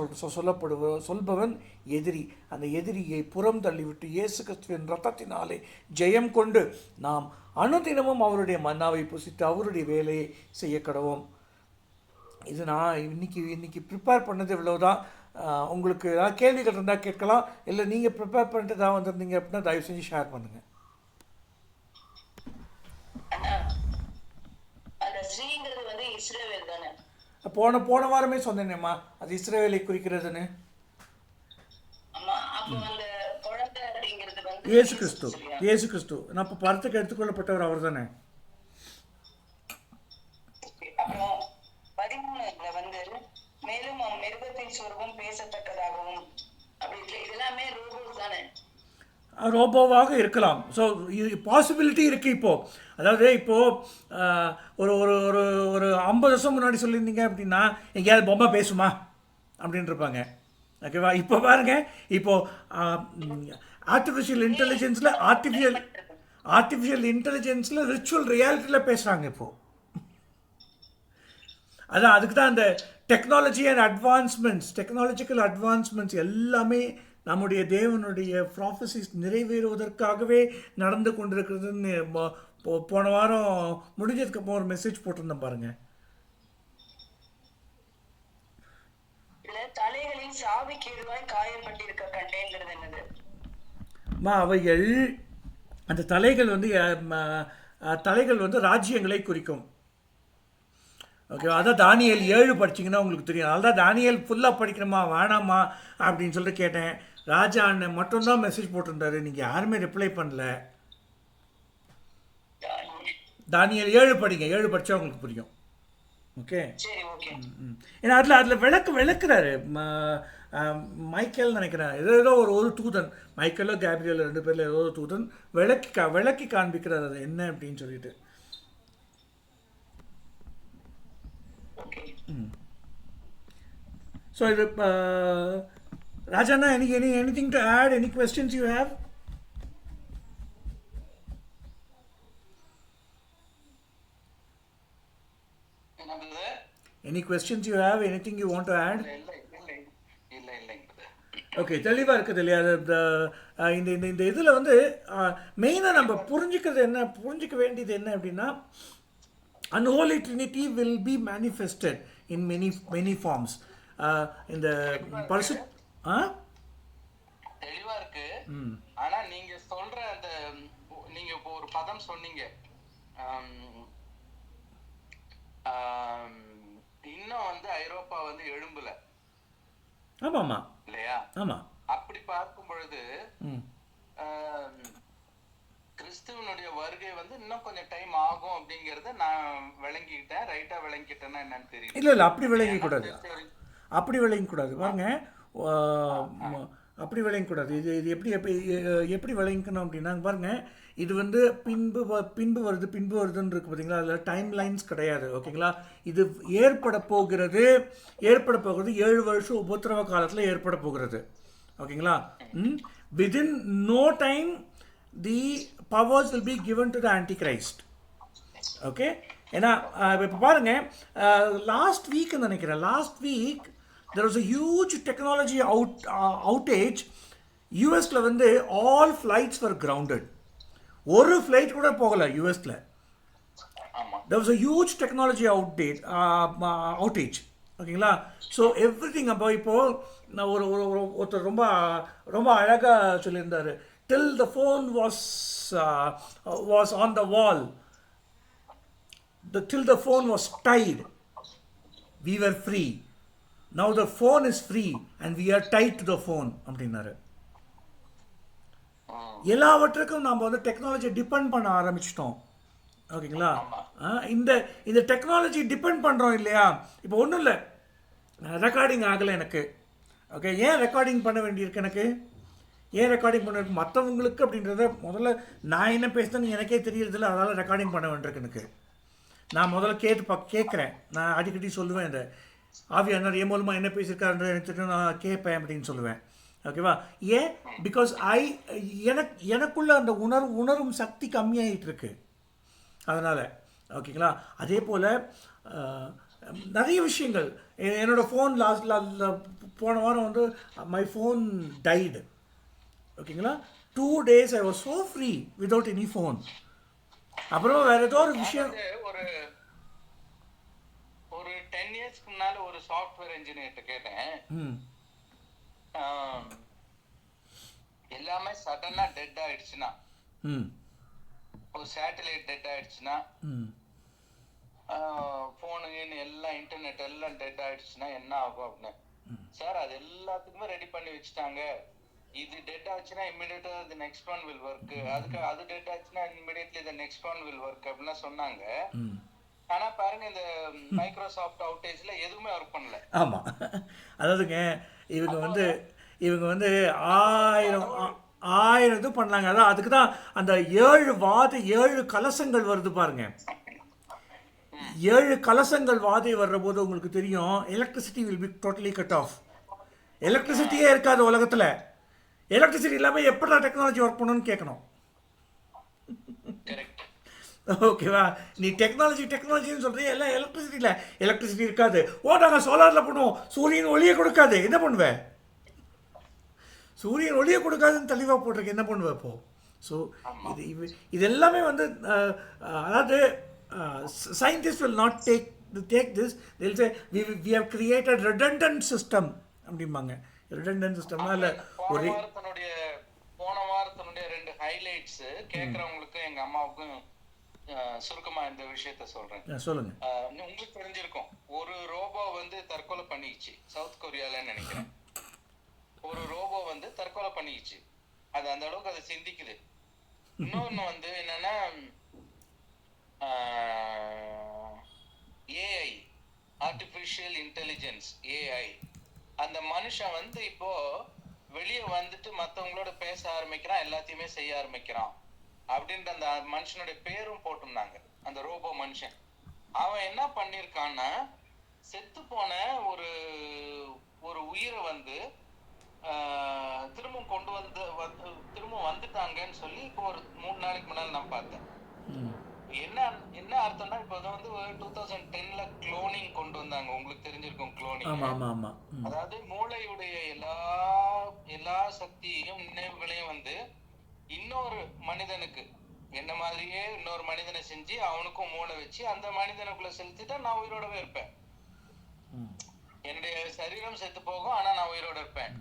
சொல்பவன் எதிரி. அந்த எதிரியை புறம் தள்ளிவிட்டு இயேசு கிறிஸ்துவின் இரத்தத்தினாலே ஜெயம் கொண்டு நாம் அனுதினமும் அவருடைய மன்னாவை புசித்து அவருடைய வேலையை செய்ய கடவோம். இது நான் இன்னைக்கு ப்ரிப்பேர் பண்ணது இவ்வளவுதான். உங்களுக்கு ஏதாவது கேள்விகள் இருந்தால் கேட்கலாம், இல்லை நீங்கள் ப்ரிப்பேர் பண்ணிட்டு தான் வந்திருந்தீங்க அப்படின்னா தயவு செஞ்சு ஷேர் பண்ணுங்கள். போன வாரமே சொன்னேனேம்மா, அது இஸ்ரவேலை குறிக்கிறதுன்னு. இயேசு கிறிஸ்து நான் இப்போ பரத்துக்கு எடுத்துக்கொள்ளப்பட்டவர் அவர் தானே. ரோபோவாக இருக்கலாம். ஸோ பாசிபிலிட்டி இருக்குது இப்போது. அதாவது இப்போது ஒரு ஒரு ஒரு ஒரு 50 வருஷம் முன்னாடி சொல்லியிருந்தீங்க அப்படின்னா எங்கேயாவது பொம்மை பேசுமா அப்படின்னு இருப்பாங்க. ஓகேவா? இப்போ பாருங்கள், இப்போது ஆர்டிஃபிஷியல் இன்டெலிஜென்ஸில் ரிச்சுவல் ரியாலிட்டியில் பேசுகிறாங்க இப்போது. அதான் அதுக்கு தான் அந்த டெக்னாலஜிக்கல் அட்வான்ஸ்மெண்ட்ஸ் எல்லாமே நம்முடைய தேவனுடைய ப்ராஃபசிஸ் நிறைவேறுவதற்காகவே நடந்து கொண்டிருக்கிறதுன்னு போன வாரம் முடிஞ்சதுக்கப்புறம் ஒரு மெசேஜ் போட்டிருந்தேன் பாருங்க. அவைகள் அந்த தலைகள் வந்து ராஜ்யங்களை குறிக்கும். ஓகேவா? அதான் தானியேல் 7 படிச்சிங்கன்னா உங்களுக்கு தெரியும். அதனால்தான் தானியேல் ஃபுல்லாக படிக்கணுமா வேணாமா அப்படின்னு சொல்லிட்டு கேட்டேன். ராஜா அண்ணன் மட்டும்தான் மெசேஜ் போட்டிருந்தாரு, நீங்கள் யாருமே ரிப்ளை பண்ணல. தானியேல் 7 படிங்க, 7 படித்தா உங்களுக்கு புரியும். ஓகே, ஏன்னா அதில் விளக்குறாரு. மைக்கேல் நினைக்கிறேன், ஏதோ ஒரு தூதன், மைக்கேலோ கேப்ரியலோ 2 பேரில் ஏதோ ஒரு தூதன் விளக்கி காண்பிக்கிறார் அது என்ன அப்படின்னு சொல்லிட்டு. So, Rajana, anything to add? Any questions you have? Any questions you have? Anything you want to add? Okay, தெளிவாக இருக்குது இல்லையா? இந்த இதில் வந்து மெயினாக நம்ம புரிஞ்சிக்க வேண்டியது என்ன அப்படின்னா, Unholy Trinity will be manifested in many forms. இந்த பரிசு தெளிவா இருக்கு. ஆனா நீங்க சொல்ற அந்த நீங்க இப்போ ஒரு பதம் சொன்னீங்க, இன்னும் வந்து ஐரோப்பா வந்து எழும்பல. ஆமாமா இல்லையா? ஆமா. அப்படி பார்க்கும் பொழுது கிறிஸ்துவனுடைய வருகை வந்து இன்னும் கொஞ்சம் டைம் ஆகும் அப்படிங்கறத நான் விளங்கிக்கிட்டேன். ரைட்டா விளங்கிக்கிட்டேன்னா என்னன்னு தெரியல. இல்ல அப்படி விளங்கிக்கூடாது பாருங்க. அப்படி விளங்கக்கூடாது. இது எப்படி விளங்கிக்கணும் அப்படின்னா பாருங்க, இது வந்து பின்பு வருதுன்னு இருக்கு பார்த்தீங்களா? அதில் டைம் லைன்ஸ் கிடையாது. ஓகேங்களா? இது ஏற்பட போகிறது 7 வருஷம் உபத்திரவ காலத்தில் ஏற்பட போகிறது. ஓகேங்களா? Within no time the powers will be given to the Antichrist. Okay, ஏன்னா இப்போ பாருங்க, last week there was a huge technology outage. யூஎஸில் வந்து ஆல் ஃப்ளைட்ஸ் were grounded. ஒரு ஃப்ளைட் கூட போகலை யூஎஸில். ஆமா there was a huge technology outage. ஓகேங்களா? ஸோ எவ்ரிதிங் அப்போ இப்போது நான் ஒருத்தர் ரொம்ப ரொம்ப அழகாக சொல்லியிருந்தார். till the phone was on the wall, till the phone was tied, we were free. now the phone is free and we are tied to the phone அப்படின்னாரு. எல்லாவற்றுக்கும் நாம் வந்து டெக்னாலஜி டிபெண்ட் பண்ண ஆரம்பிச்சிட்டோம். ஓகேங்களா? இந்த இந்த டெக்னாலஜி டிபெண்ட் பண்ணுறோம் இல்லையா? இப்போ ஒன்றும் இல்லை, ரெக்கார்டிங் ஆகலை எனக்கு. ஓகே, ஏன் ரெக்கார்டிங் பண்ண வேண்டியிருக்கு எனக்கு? ஏன் ரெக்கார்டிங் பண்ண மற்றவங்களுக்கு அப்படின்றத முதல்ல நான் என்ன பேசுனேன்னு எனக்கே தெரியறதில்ல, அதனால் ரெக்கார்டிங் பண்ண வேண்டியிருக்கு எனக்கு. நான் முதல்ல கேட்குறேன். நான் அடிக்கடி சொல்லுவேன், இந்த ஆவி அண்ணர் என் மூலமாக என்ன பேசியிருக்காருன்றது எனக்கு தெரியும், நான் கேட்பேன் அப்படின்னு சொல்லுவேன். ஓகேவா? ஏன்? பிகாஸ் எனக்குள்ள அந்த உணரும் சக்தி கம்மியாகிட்டு இருக்கு. அதனால் ஓகேங்களா? அதே போல் நிறைய விஷயங்கள். என்னோடய ஃபோன் போன வாரம் வந்து மை ஃபோன் டைடு. ஓகேங்களா? 2 days I was so free without any phone. அப்புறம் வேறு ஏதோ ஒரு விஷயம். ஒரு 10 இயர்ஸ்க்கு முன்னால ஒரு சாஃப்ட்வேர் இன்ஜினியர்கிட்ட கேட்டேன், எல்லாமே சடனா டெட் ஆயிடுச்சுன்னா, ஒரு சேட்டலைட் டெட் ஆயிடுச்சுன்னா, போனு எல்லாம் இன்டர்நெட் எல்லாம் டெட் ஆயிடுச்சுன்னா என்ன ஆகும் அப்படின்னு. சார் அது எல்லாத்துக்குமே ரெடி பண்ணி வச்சுட்டாங்க. இது டெட் ஆச்சுன்னா இமிடியேட்டா the next one will work, அதுக்கு அது டெட் ஆச்சுன்னா immediately the next one will work அப்படின்னா சொன்னாங்க. ஆனா பாருங்க, இந்த மைக்ரோசாஃப்ட் அவுட்டேஜ்ல எதுவுமே ஒர்க் பண்ணல. ஆமா, அதாவதுங்க இவங்க வந்து 1000 இது பண்ணாங்க. அதான் அதுக்கு தான் அந்த 7 கலசங்கள் வருது பாருங்க. 7 கலசங்கள் வாதை வர்ற போது உங்களுக்கு தெரியும், electricity will be totally cut off. எலக்ட்ரிசிட்டியே இருக்காது உலகத்தில். எலக்ட்ரிசிட்டி இல்லாமல் எப்படா டெக்னாலஜி ஒர்க் பண்ணணும்னு கேட்கணும். ஓகேவா? நீ டெக்னாலஜின்னு சொல்கிறீங்க, எல்லாம் எலக்ட்ரிசிட்டி இருக்காது. நாங்கள் சோலாரில் பண்ணுவோம், சூரியன் ஒளியை கொடுக்காது, என்ன பண்ணுவேன்? சூரியன் ஒளியை கொடுக்காதுன்னு தெளிவாக போட்டிருக்கு, என்ன பண்ணுவேன் இப்போ? ஸோ இது எல்லாமே வந்து அதாவது scientists will not take this. They'll say we have created redundant system அப்படிம்பாங்க. redundant systemனா இல்லை ஒரு போன வாரத்தினுடைய 2 ஹைலைட்ஸ் கேட்குறவங்களுக்கு எங்க அம்மாவுக்கும் சுருக்கமா இந்த விஷயத்த சொல்றேன். சொல்லுங்க. உங்களுக்கு தெரிஞ்சிருக்கும், ஒரு ரோபோ வந்து தற்கொலை பண்ணிடுச்சு சவுத் கொரியால நினைக்கிறேன். ஒரு ரோபோ வந்து தற்கொலை பண்ணிடுச்சு. அது அந்த அளவுக்கு அதை சிந்திக்குது. இன்னொன்னு வந்து என்னன்னா, ஏஐ, ஆர்டிஃபிஷியல் இன்டெலிஜென்ஸ், ஏஐ. அந்த மனுஷன் வந்து இப்போ வெளியே வந்துட்டு மற்றவங்களோட பேச ஆரம்பிக்கிறான், எல்லாத்தையுமே செய்ய ஆரம்பிக்கிறான் அப்படின்ற அந்த மனுஷனுடைய பேரும் போட்டிருந்தாங்க, அந்த ரோபோ மனுஷன். அவன் என்ன பண்ணிருக்கான்னா, செத்து போன ஒரு உயிரை வந்து திரும்ப கொண்டு திரும்ப வந்துட்டாங்கன்னு சொல்லி இப்போ ஒரு 3 நாளைக்கு முன்னாடி நான் பார்த்தேன். என்ன அர்த்தம்னா, இப்போ வந்து 2010ல குளோனிங் கொண்டு வந்தாங்க. உங்களுக்கு தெரிஞ்சிருக்கும் குளோனிங். அதாவது மூளையுடைய எல்லா சக்தியையும் நினைவுகளையும் வந்து இன்னொரு மனிதனுக்கு, என்ன மாதிரியே இன்னொரு மனிதனை செஞ்சு அவனுக்கும் மூளை வச்சு அந்த மனிதனுக்குள்ள செலுத்திட்டா நான் உயிரோடவே இருப்பேன். என்னுடைய சரீரம் செத்து போகும், ஆனா நான் உயிரோட இருப்பேன்.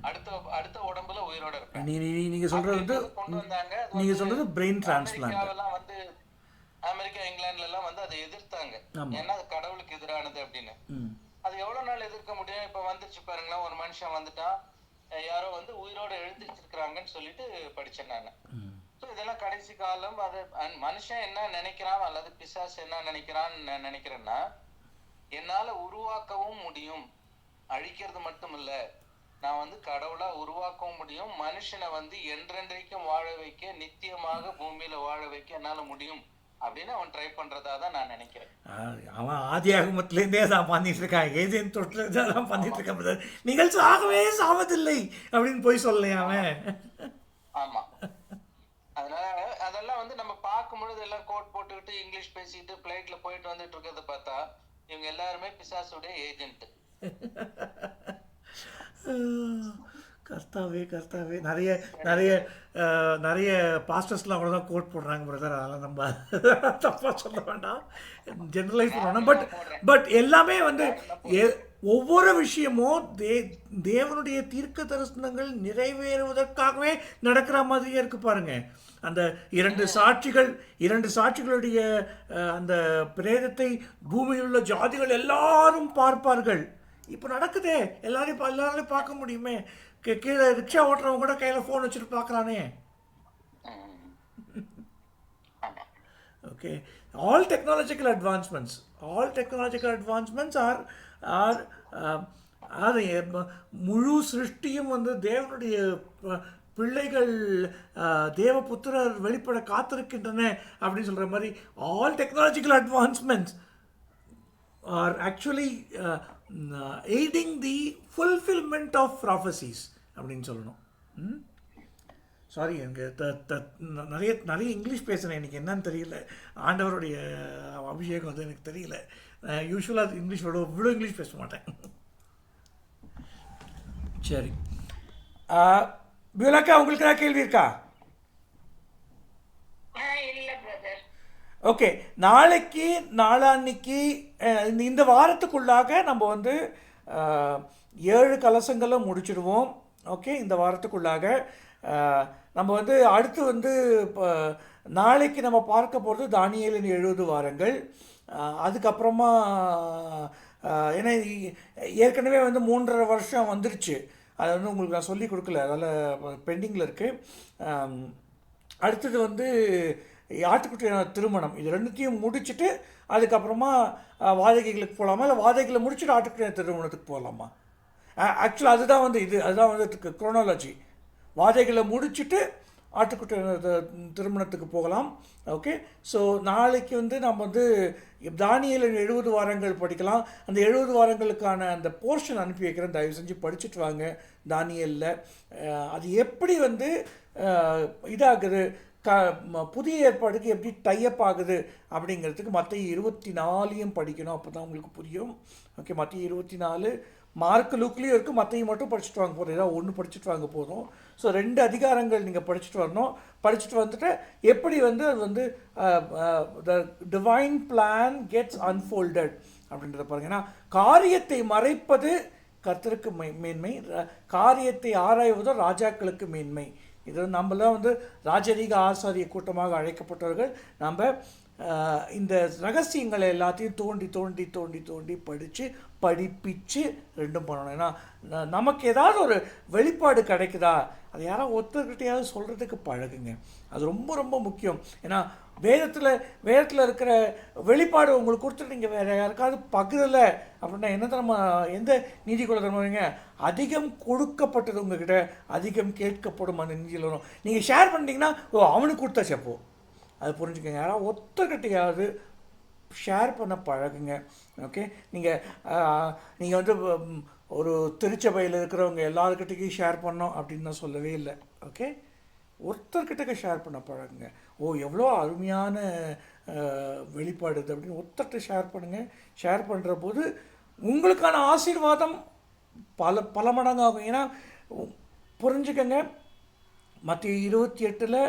அடுத்த உடம்புல உயிரோட இருப்பேன். நீங்க சொல்றது கொண்டு வந்தாங்க. நீங்க சொல்றது பிரெயின் டிரான்ஸ்பிளான்ட். வந்து அமெரிக்கா, இங்கிலாந்துல எல்லாம் வந்து அதை எதிர்த்தாங்க. ஏன்னா அது கடவுளுக்கு எதிரானது அப்படின்னு. அது எவ்வளவு நாள் எதிர்க்க முடியும்? இப்ப வந்துருச்சு பாருங்களேன், ஒரு மனுஷன் வந்துட்டான், யாரோ வந்து உயிரோட எழுந்திருச்சிருக்கிறாங்கன்னு சொல்லிட்டு படிச்சேன் நானு. இதெல்லாம் கடைசி காலம். அது மனுஷன் என்ன நினைக்கிறான் அல்லது பிசாசு என்ன நினைக்கிறான்னு நான் நினைக்கிறேன்னா, என்னால உருவாக்கவும் முடியும், அழிக்கிறது மட்டும் இல்ல, நான் வந்து கடவுளா உருவாக்கவும் முடியும், மனுஷனை வந்து என்றென்றைக்கும் வாழ வைக்க, நித்தியமாக பூமியில வாழ வைக்க என்னால முடியும் அப்படின்னு அவன் ட்ரை பண்றதா தான் நான் நினைக்கிறேன். அவன் ஆதி ஆகமத்திலேருந்தே தான் பண்ணிட்டு இருக்கான், ஏதேன் தொற்றுதான் பண்ணிட்டு இருக்கான். நீங்கள் சாகவே சாவதில்லை அப்படின்னு போய் சொல்லலையா அவன்? ஆமா. அதனால அதெல்லாம் வந்து நம்ம பார்க்கும்பொழுது எல்லாம் கோட் போட்டுக்கிட்டு இங்கிலீஷ் பேசிட்டு பிளைட்ல போயிட்டு வந்துட்டு இருக்கிறத பார்த்தா இவங்க எல்லாருமே பிசாசுடைய ஏஜென்ட். கர்த்தாவே கர்த்தாவே நிறைய நிறைய நிறைய பாஸ்டர்ஸ்லாம் கூட தான் கோட் போடுறாங்க பிரதர். அதெல்லாம் நம்ம தப்பாக சொல்ல வேண்டாம், ஜெனரலைஸ் பண்ணணும். பட் பட் எல்லாமே வந்து ஒவ்வொரு விஷயமும் தேவனுடைய தீர்க்க தரிசனங்கள் நிறைவேறுவதற்காகவே நடக்கிற மாதிரியே இருக்கு பாருங்க. அந்த இரண்டு சாட்சிகளுடைய அந்த பிரேதத்தை பூமியில் உள்ள ஜாதிகள் எல்லாரும் பார்ப்பார்கள். இப்போ நடக்குதே, எல்லாரையும் பார்க்க முடியுமே. கீழே ரிக்ஷா ஓட்டுறவங்க கூட கையில் ஃபோன் வச்சுட்டு பார்க்குறானே. Okay, all technological advancements are முழு சிருஷ்டியும் வந்து தேவனுடைய பிள்ளைகள் தேவபுத்திரர் வெளிப்பட காத்திருக்கின்றன அப்படின்னு சொல்கிற மாதிரி all technological advancements are actually aiding the fulfillment of prophecies அப்படின்னு சொல்லணும். சாரி, எனக்கு நிறைய நிறைய இங்கிலீஷ் பேசுகிறேன், எனக்கு என்னன்னு தெரியல. ஆண்டவருடைய அபிஷேகம் வந்து எனக்கு தெரியல. யூஸ்வலாக இங்கிலீஷ் இவ்வளோ இங்கிலீஷ் பேச மாட்டேன். சரி, பியூலாக்கா உங்களுக்கு ஏதாவது கேள்வி இருக்கா? ஓகே, நாளைக்கு நாளான்னைக்கு இந்த வாரத்துக்குள்ளாக நம்ம வந்து 7 கலசங்களை முடிச்சிடுவோம். ஓகே, இந்த வாரத்துக்குள்ளாக நம்ம வந்து அடுத்து வந்து இப்போ நாளைக்கு நம்ம பார்க்க போகிறது தானியேலின் 70 வாரங்கள். அதுக்கப்புறமா ஏன்னா ஏற்கனவே வந்து 3.5 வருஷம் வந்துருச்சு, அதை வந்து உங்களுக்கு நான் சொல்லி கொடுக்கல, அதில் பெண்டிங்கில் இருக்குது. அடுத்தது வந்து ஆட்டுக்குட்டியான திருமணம், இது ரெண்டுத்தையும் முடிச்சுட்டு அதுக்கப்புறமா வாடகைகளுக்கு போகலாமா, இல்லை வாடகைகளை முடிச்சுட்டு ஆட்டுக்குட்டியான திருமணத்துக்கு போகலாமா? ஆக்சுவலாக அதுதான் வந்து குரோனாலஜி. வாதைகளை முடிச்சுட்டு ஆட்டுக்குட்டி திருமணத்துக்கு போகலாம். ஓகே, ஸோ நாளைக்கு வந்து நம்ம வந்து தானியேலின் 70 வாரங்கள் படிக்கலாம். அந்த 70 வாரங்களுக்கான அந்த போர்ஷன் அனுப்பி வைக்கிறேன், தயவு செஞ்சு படிச்சுட்டு வாங்க. தானியேலில் அது எப்படி வந்து இதாகுது, புதிய ஏற்பாடுக்கு எப்படி டைப் ஆகுது அப்படிங்கிறதுக்கு மத்திய 24 படிக்கணும், அப்போ தான் உங்களுக்கு புரியும். ஓகே, மத்திய 24 மார்க் லூக்லேயும் இருக்குது, மற்றையும் மட்டும் படிச்சுட்டு வாங்க போகிறோம், ஏதாவது ஒன்று படிச்சுட்டு வாங்க போதும். ஸோ 2 அதிகாரங்கள் நீங்கள் படிச்சுட்டு வரணும். படிச்சுட்டு வந்துட்டு எப்படி வந்து அது வந்து the divine plan gets unfolded அப்படின்றத பாருங்கள். ஏன்னா காரியத்தை மறைப்பது கர்த்தருக்கு மேன்மை, காரியத்தை ஆராய்வதோ ராஜாக்களுக்கு மேன்மை. இது நம்மளாம் வந்து ராஜரீக ஆசாரிய கூட்டமாக அழைக்கப்பட்டவர்கள். நம்ம இந்த ரகசியங்களை எல்லாத்தையும் தோண்டி தோண்டி தோண்டி தோண்டி படிப்பிச்சு ரெண்டும் பண்ணணும். ஏன்னா நமக்கு ஏதாவது ஒரு வெளிப்பாடு கிடைக்குதா, அது யாராவது ஒருத்தர்கிட்டையாவது சொல்கிறதுக்கு பழகுங்க, அது ரொம்ப ரொம்ப முக்கியம். ஏன்னா வேதத்தில் இருக்கிற வெளிப்பாடு உங்களுக்கு கொடுத்துட்டு நீங்கள் வேறு யாருக்காவது பகிரலை அப்படின்னா என்ன தரமா, எந்த நீதி கொள்ள தரமாங்க? அதிகம் கொடுக்கப்பட்டது உங்ககிட்ட அதிகம் கேட்கப்படும் அந்த நீதியில் வரும். நீங்கள் ஷேர் பண்ணிட்டீங்கன்னா அவனுக்கு கொடுத்தா செப்போ, அது புரிஞ்சுக்கோங்க. யாராவது ஒருத்தர்கிட்டையாவது ஷேர் பண்ண பழகுங்க. ஓகே, நீங்கள் வந்து ஒரு திருச்சபையில் இருக்கிறவங்க எல்லாருக்கிட்டையும் ஷேர் பண்ணோம் அப்படின்னு நான் சொல்லவே இல்லை. ஓகே, ஒருத்தர்கிட்ட ஷேர் பண்ண பழகுங்க. எவ்வளோ அருமையான வெளிப்பாடு இது அப்படின்னு ஒருத்தர்கிட்ட ஷேர் பண்ணுங்கள். ஷேர் பண்ணுற போது உங்களுக்கான ஆசீர்வாதம் பல மடங்காகும். ஏன்னா புரிஞ்சுக்கங்க, மத்திய 28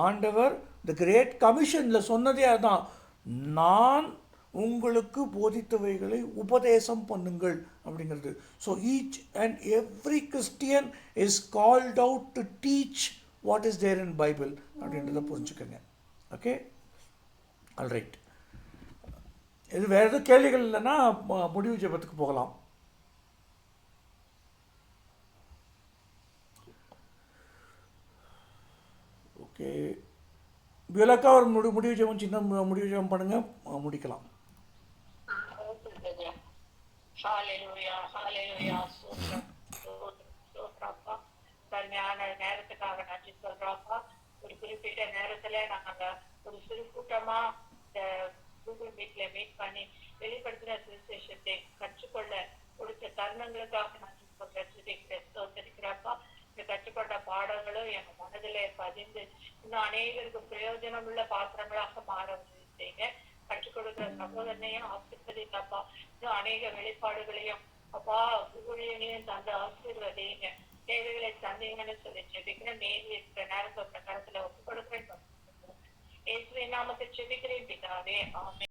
ஆண்டவர் த கிரேட் கமிஷனில் சொன்னதே அதுதான், நான் உங்களுக்கு போதித்தவைகளை உபதேசம் பண்ணுங்கள் அப்படிங்கிறது. So each and every Christian is called out to teach what is there in Bible அப்படின்றத புரிஞ்சுக்கோங்க. Okay, alright. இது வேறு எதுவும் கேள்விகள் இல்லைன்னா முடிவு ஜெபத்துக்கு போகலாம். ஓகே, விளக்கா ஒரு முடிவு ஜெபம், சின்ன முடிவு ஜெபம் பண்ணுங்க, முடிக்கலாம். நேரத்துக்காக நன்றி சொல்றோம்ப்பா. ஒரு குறிப்பிட்ட நேரத்துல நாங்க ஒரு சிறு கூட்டமா கூகுள் மீட்ல மீட் பண்ணி வெளிப்படுத்தின சுவிசேஷத்தை கற்றுக்கொள்ள கொடுத்த தருணங்களுக்காக நன்றி சொல்றேன். இந்த கற்றுக்கொண்ட பாடங்களும் எங்க மனதிலே பதிந்து இன்னும் அநேகருக்கு பிரயோஜனம் உள்ள பாத்திரங்களாக மாற செய்யுங்க. கற்றுக் கொடுக்கிற சகோதரனையும் ஆசீர்வதிங்கப்பா. இன்னும் அநேக வெளிப்பாடுகளையும் அப்பா ஊழியனையும் தந்து ஆசீர்வதிங்க. தேவைகளை சந்தேகம்னு சொல்லி ஜெபிக்கிறேன். மேல் இருக்கிற நேரத்தை கருத்துல ஒப்பு கொடுக்கிறேன். இயேசுவின் நாமத்தில் ஜெபிக்கிறேன் பிதாவே, ஆமென்.